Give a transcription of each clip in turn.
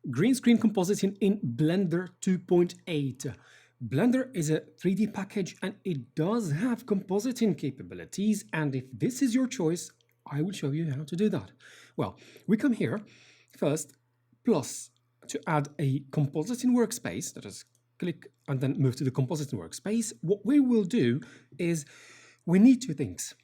Green screen compositing in Blender 2.8. Blender is a 3D package and it does have compositing capabilities, and if this is your choice, I will show you how to do that. Well, we come here first, plus to add a compositing workspace, that is click and then move to the compositing workspace. What we will do is we need two things.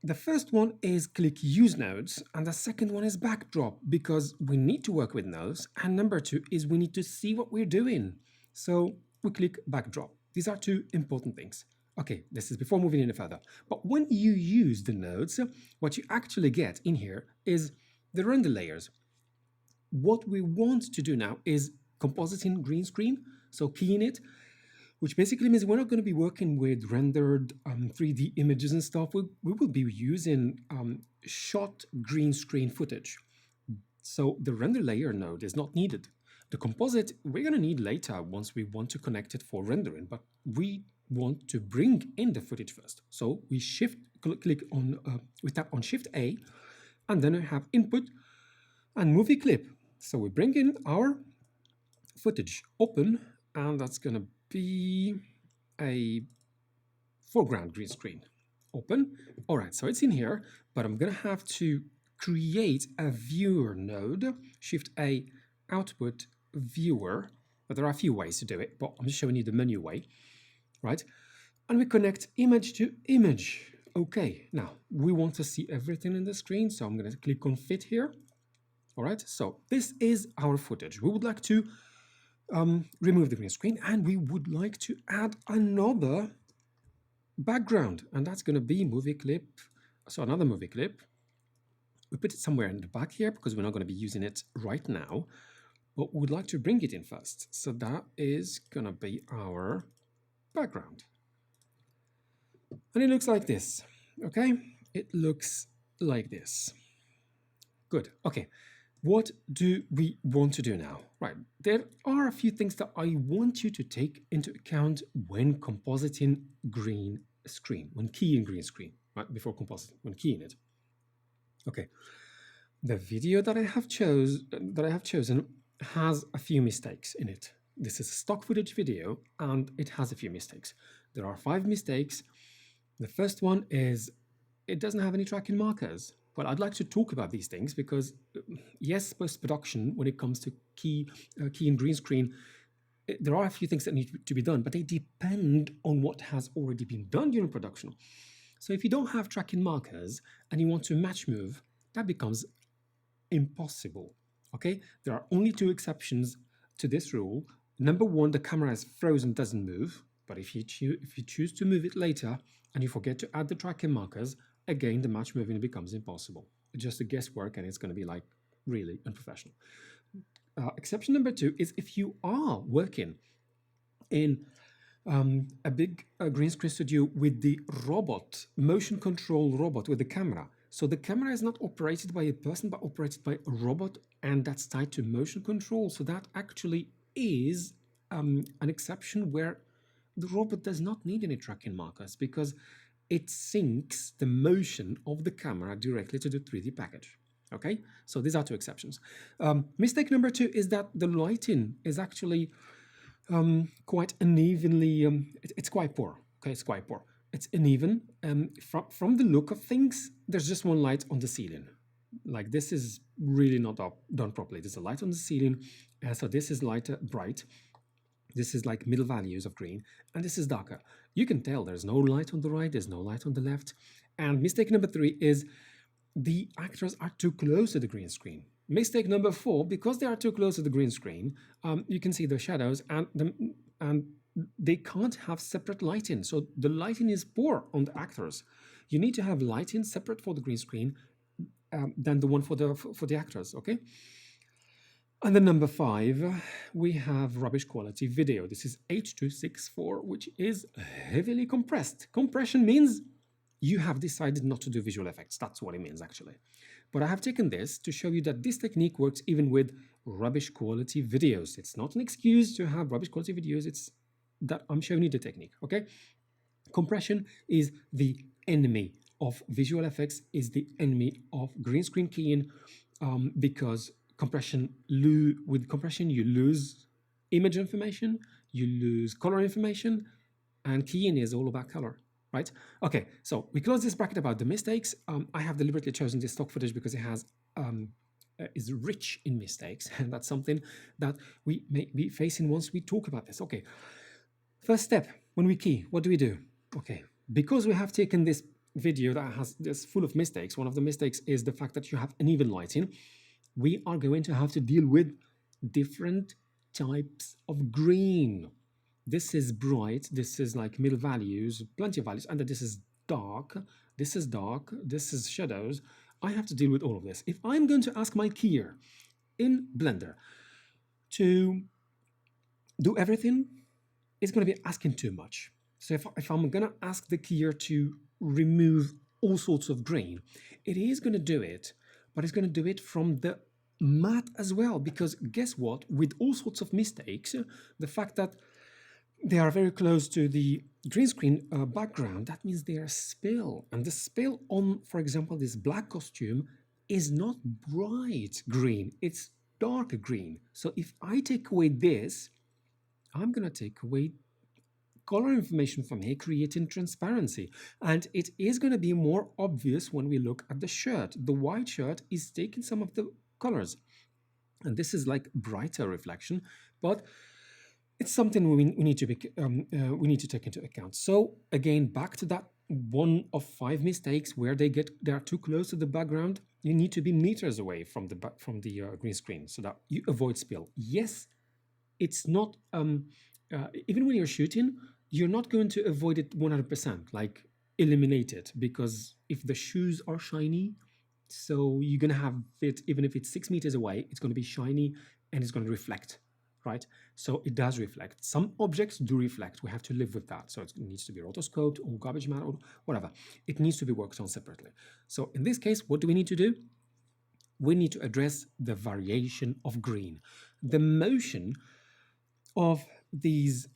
The first one is click use nodes, and the second one is backdrop, because we need to work with nodes, and number two is we need to see what we're doing. So we click backdrop. These are two important things. Okay, this is before moving any further. But when you use the nodes, what you actually get in here is the render layers. What we want to do now is compositing green screen, so keying it, which basically means we're not going to be working with rendered 3D images and stuff. We will be using shot green screen footage. So the render layer node is not needed. The composite we're going to need later once we want to connect it for rendering, but we want to bring in the footage first. So we we tap on Shift A, and then we have input and movie clip. So we bring in our footage, open, and that's going to be a foreground green screen. Open. All right, so it's in here, but I'm going to have to create a viewer node, Shift A, output, viewer. But there are a few ways to do it, but I'm just showing you the menu way, right? And we connect image to image. Okay, now we want to see everything in the screen, so I'm going to click on fit here. All right, so this is our footage. We would like to remove the green screen, and we would like to add another background, and that's going to be movie clip. So another movie clip. We put it somewhere in the back here because we're not going to be using it right now, but we would like to bring it in first. So that is going to be our background. And it looks like this, okay? It looks like this. Good, okay. What do we want to do now? Right, there are a few things that I want you to take into account when compositing green screen, when keying green screen, right, before compositing, when keying it. Okay, the video that I have chosen has a few mistakes in it. This is a stock footage video, and it has a few mistakes. There are 5 mistakes. The first one is it doesn't have any tracking markers. Well, I'd like to talk about these things because, yes, post-production, when it comes to key and green screen, there are a few things that need to be done, but they depend on what has already been done during production. So if you don't have tracking markers and you want to match move, that becomes impossible, okay? There are only 2 exceptions to this rule. Number 1, the camera is frozen, doesn't move, but if you choose to move it later and you forget to add the tracking markers, again, the match moving becomes impossible. It's just a guesswork, and it's going to be like really unprofessional. Exception number 2 is if you are working in a big green screen studio with the robot, motion control robot with the camera. So the camera is not operated by a person, but operated by a robot, and that's tied to motion control. So that actually is an exception where the robot does not need any tracking markers because it syncs the motion of the camera directly to the 3D package. Okay, so these are 2 exceptions. Mistake number 2 is that the lighting is actually quite unevenly, it's quite poor. Okay, it's quite poor. It's uneven. From the look of things, there's just one light on the ceiling. Like, this is really not done properly. There's a light on the ceiling, so this is lighter, bright. This is like middle values of green, and this is darker. You can tell there's no light on the right, there's no light on the left. And mistake number 3 is the actors are too close to the green screen. Mistake number 4, because they are too close to the green screen, you can see the shadows and they can't have separate lighting. So the lighting is poor on the actors. You need to have lighting separate for the green screen than the one for the actors, okay? And then number 5, we have rubbish quality video. This is H.264, which is heavily compressed. Compression means you have decided not to do visual effects. That's what it means, actually. But I have taken this to show you that this technique works even with rubbish quality videos. It's not an excuse to have rubbish quality videos. It's that I'm showing you the technique, okay? Compression is the enemy of visual effects, is the enemy of green screen keying, because compression, with compression, you lose image information, you lose color information, and keying is all about color, right? Okay, so we close this bracket about the mistakes. I have deliberately chosen this stock footage because it has is rich in mistakes, and that's something that we may be facing once we talk about this. Okay, first step, when we key, what do we do? Okay, because we have taken this video that has this full of mistakes, one of the mistakes is the fact that you have uneven lighting. We are going to have to deal with different types of green. This is bright, this is like middle values, plenty of values, and then this is dark, this is dark, this is shadows. I have to deal with all of this. If I'm going to ask my keyer in Blender to do everything, it's going to be asking too much. So if I'm going to ask the keyer to remove all sorts of green, it is going to do it, but it's going to do it from the matte as well, because guess what? With all sorts of mistakes, the fact that they are very close to the green screen background, that means they are spill. And the spill on, for example, this black costume is not bright green, it's dark green. So if I take away this, I'm going to take away color information from here, creating transparency. And it is going to be more obvious when we look at the shirt. The white shirt is taking some of the colors. And this is like brighter reflection, but it's something we need to take into account. So again, back to that one of 5 mistakes where they are too close to the background. You need to be meters away from the green screen so that you avoid spill. Yes, it's not even when you're shooting, you're not going to avoid it 100%, like eliminate it, because if the shoes are shiny, so you're going to have it, even if it's 6 meters away, it's going to be shiny and it's going to reflect, right? So it does reflect. Some objects do reflect. We have to live with that. So it needs to be rotoscoped or garbage matte or whatever. It needs to be worked on separately. So in this case, what do we need to do? We need to address the variation of green. The motion of these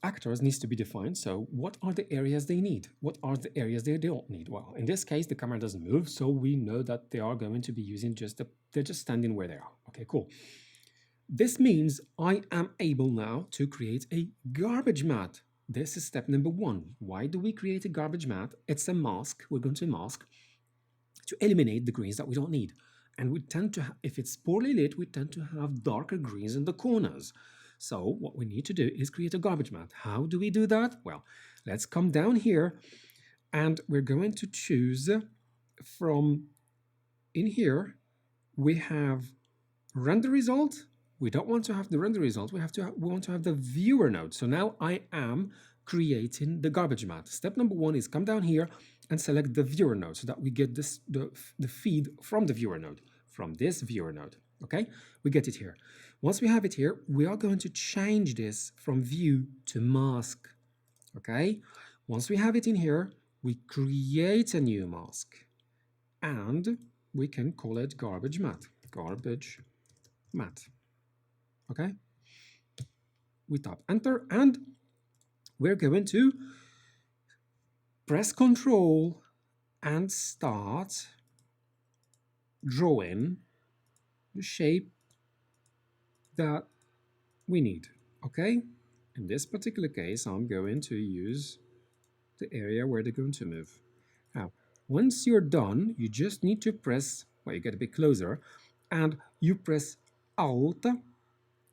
actors needs to be defined. So what are the areas they need? What are the areas they don't need? Well, in this case, the camera doesn't move, so we know that they are going to be using they're just standing where they are. Okay, cool. This means I am able now to create a garbage matte. This is step number 1. Why do we create a garbage matte? It's a mask. We're going to mask to eliminate the greens that we don't need. And we tend to, if it's poorly lit, we tend to have darker greens in the corners. So what we need to do is create a garbage matte. How do we do that? Well, let's come down here and we're going to choose from in here, we have render result. We don't want to have the render result. We want to have the viewer node. So now I am creating the garbage matte. Step number 1 is come down here and select the viewer node so that we get this the feed from the viewer node, from this viewer node. Okay, we get it here. Once we have it here, we are going to change this from view to mask. Okay, once we have it in here, we create a new mask and we can call it garbage matte. Garbage matte. Okay, we tap enter and we're going to press Control and start drawing the shape that we need. Okay, in this particular case, I'm going to use the area where they're going to move. Now, once you're done, you just need to press, well, you get a bit closer, and you press Alt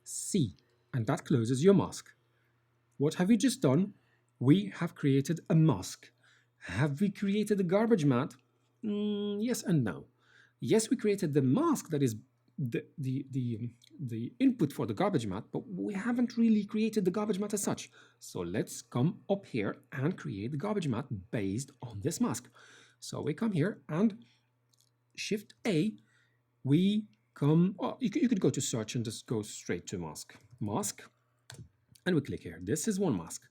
C, and that closes your mask. What have we just done? We have created a mask. Have we created a garbage matte? Yes and no. Yes, we created the mask that is the input for the garbage matte, but we haven't really created the garbage matte as such. So let's come up here and create the garbage matte based on this mask. So we come here and Shift A, we come, oh, you could go to search and just go straight to mask. Mask, and we click here. This is one mask.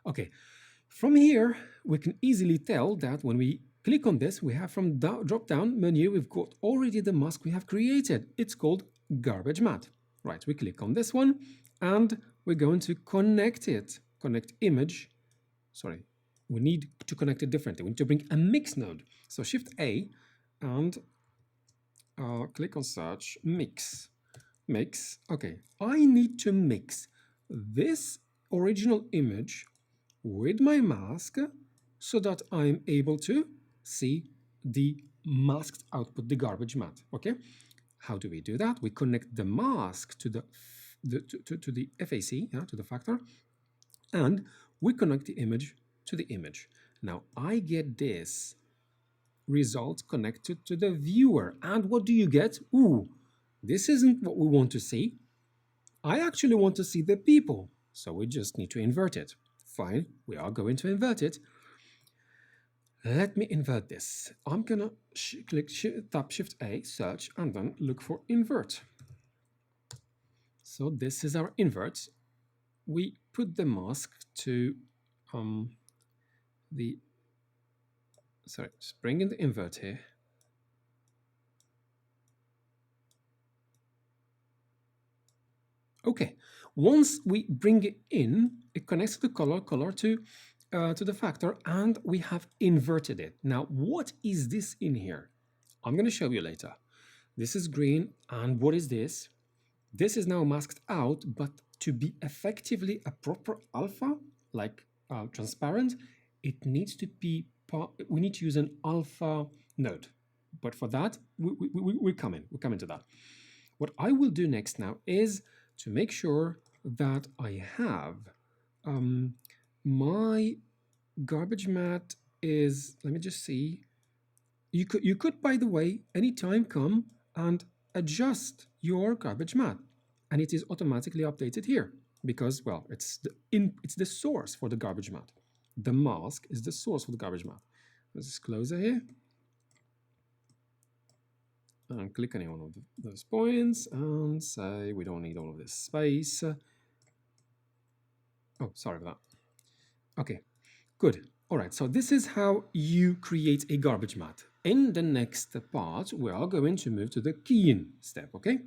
Okay, from here, we can easily tell that when we click on this, we have from drop-down menu, we've got already the mask we have created. It's called garbage matte. Right, we click on this one, and we're going to connect it. Connect image. Sorry, we need to connect it differently. We need to bring a mix node. So Shift A, and click on search, mix. Mix. Okay, I need to mix this original image with my mask so that I'm able to see the masked output, the garbage matte. Okay, how do we do that? We connect the mask to to the FAC, yeah, to the factor, and we connect the image to the image. Now I get this result connected to the viewer, and what do you get? Ooh, this isn't what we want to see. I actually want to see the people, so we just need to invert it. Fine, we are going to invert it. Let me invert this. I'm gonna tap Shift A, search, and then look for invert. So this is our invert. We put the mask to just bring in the invert here. Okay, once we bring it in, it connects the color to the factor, and we have inverted it. Now, what is this in here? I'm going to show you later. This is green, and what is this? This is now masked out, but to be effectively a proper alpha, like transparent, it needs to be we need to use an alpha node. But for that, we're coming to that. What I will do next now is to make sure that I have my garbage matte is, let me just see. You could, by the way, anytime come and adjust your garbage matte, and it is automatically updated here because, well, it's the source for the garbage matte. The mask is the source for the garbage matte. Let's just close it here. And click any one of those points and say we don't need all of this space. Oh, sorry about that. Okay, good. All right, so this is how you create a garbage matte. In the next part, we are going to move to the keying step, okay?